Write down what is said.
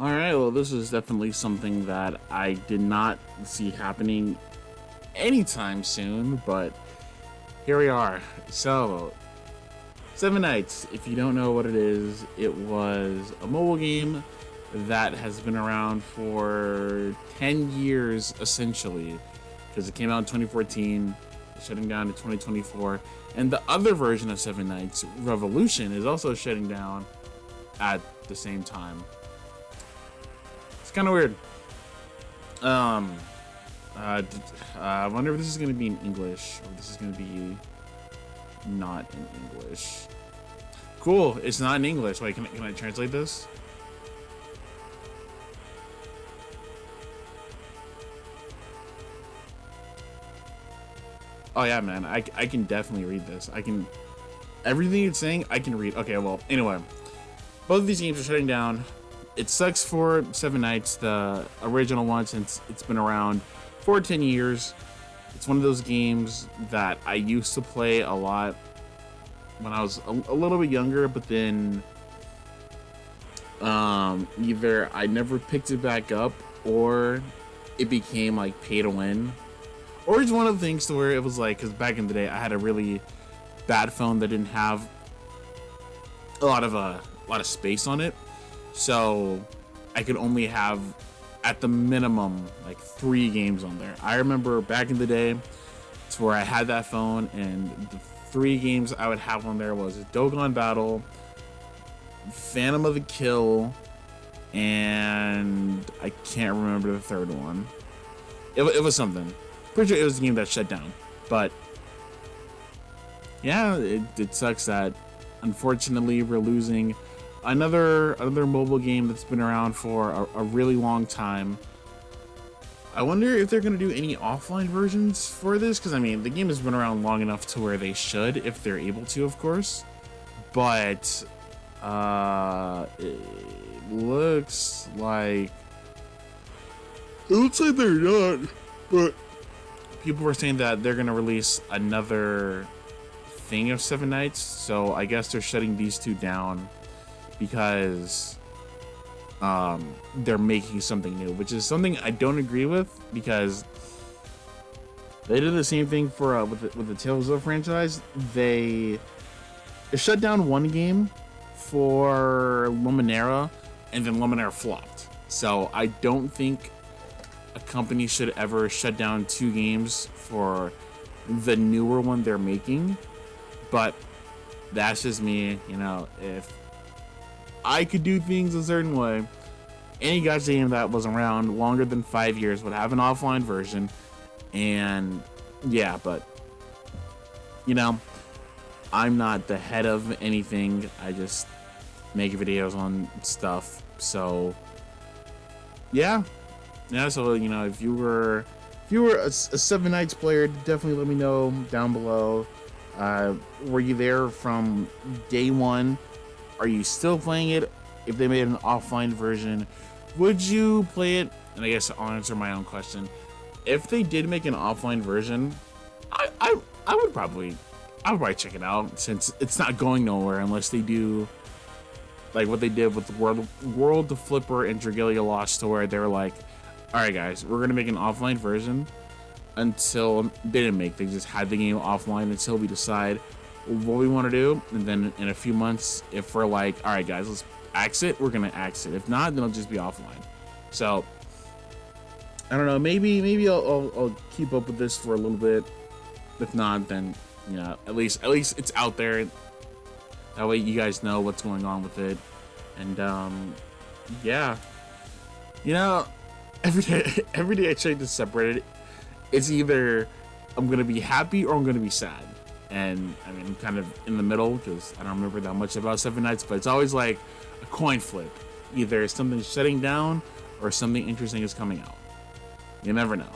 All right, well, this is definitely something that I did not see happening anytime soon, but here we are. So, Seven Nights, if you don't know what it is, it was a mobile game that has been around for 10 years essentially, because it came out in 2014, shutting down in 2024, and the other version of Seven Nights, Revolution, is also shutting down at the same time. It's kind of weird. Um, I wonder if this is going to be in English or this is going to be not in English. Cool, it's not in English. Wait, can I translate this? Oh yeah, man, I can definitely read this. I can, everything it's saying, I can read. Okay, well, anyway, both of these games are shutting down. It sucks for Seven Nights, the original one, since it's been around for 10 years. It's one of those games that I used to play a lot when I was a little bit younger, but then either I never picked it back up or it became like pay to win. Or it's one of the things to where it was like, because back in the day I had a really bad phone that didn't have a lot of space on it. So I could only have, at the minimum, like 3 games on there. I remember back in the day, it's where I had that phone, and the 3 games I would have on there was Dogon Battle, Phantom of the Kill, and I can't remember the third one. It was something. Pretty sure it was the game that shut down. But yeah, it sucks that unfortunately we're losing another mobile game that's been around for a really long time. I wonder if they're going to do any offline versions for this, because I mean the game has been around long enough to where they should, if they're able to, of course. But it looks like they're not. But people were saying that they're going to release another thing of Seven Nights, so I guess they're shutting these two down because they're making something new, which is something I don't agree with, because they did the same thing for with the Tales of franchise. They shut down one game for Luminera, and then Luminera flopped. So I don't think a company should ever shut down 2 games for the newer one they're making. But that's just me, you know. If I could do things a certain way, any gotcha game that was around longer than 5 years would have an offline version. And yeah, but you know, I'm not the head of anything. I just make videos on stuff. So yeah. So you know, if you were a Seven Nights player, definitely let me know down below. Were you there from day one? Are you still playing it? If they made an offline version, would you play it? And I guess I'll answer my own question. If they did make an offline version, I would probably check it out, since it's not going nowhere unless they do like what they did with World to Flipper and Dragalia Lost, to where they were like, all right guys, we're gonna make an offline version. Until they didn't make, they just had the game offline until we decide what we want to do, and then in a few months, if we're like, all right guys, let's axe it, we're gonna axe it. If not, then it'll just be offline. So I don't know, maybe I'll keep up with this for a little bit. If not, then you know, at least it's out there. That way you guys know what's going on with it. And yeah, you know, every day I try to separate it. It's either I'm gonna be happy or I'm gonna be sad. And I mean, I'm kind of in the middle, because I don't remember that much about Seven Nights, but it's always like a coin flip. Either something's shutting down or something interesting is coming out. You never know.